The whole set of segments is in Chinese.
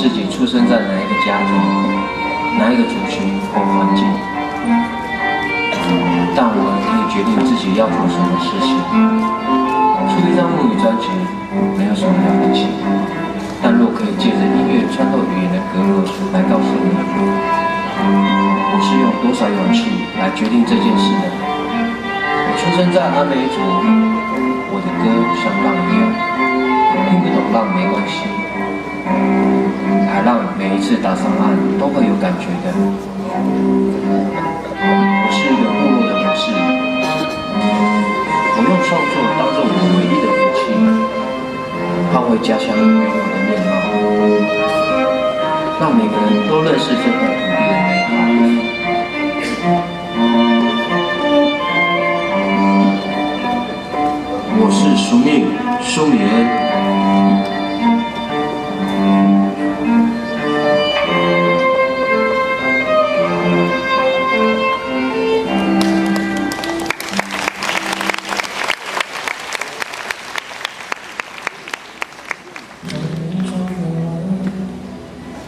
自己出生在哪一个家庭、哪一个族群或环境，但我们可以决定自己要做什么事情。出一张母语专辑没有什么了不起，但若可以借着音乐穿透语言的隔阂来告诉你，我是用多少勇气来决定这件事的。我出生在阿美族，我的歌像浪一样，听不懂浪没关系，海浪每一次打上岸都会有感觉的。我是一个部落的武士，我用创作当作我唯一的武器，捍卫家乡原有的面貌，让每个人都认识这块土地的美好。我是苏密苏米恩。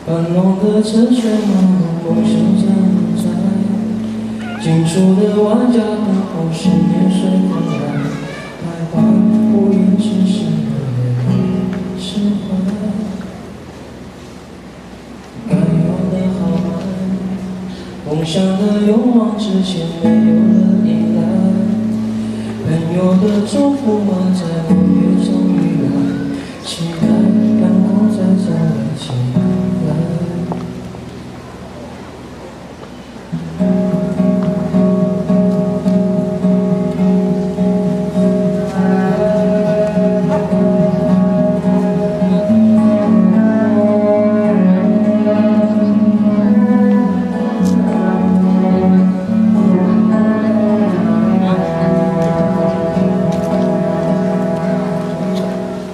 繁荣的车水马龙，梦想在不在？近处的万家灯火，是年岁风来，徘徊无言之声的释怀。该有的好爱，梦想的勇往直前，没有了依赖。朋友的祝福满载，我越走越远，期待阳光再照亮起来。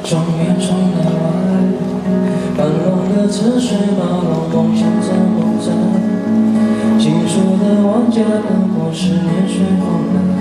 庄园窗台外，繁荣的车水马龙，梦想在不在？近处的万家灯火，是年岁风来。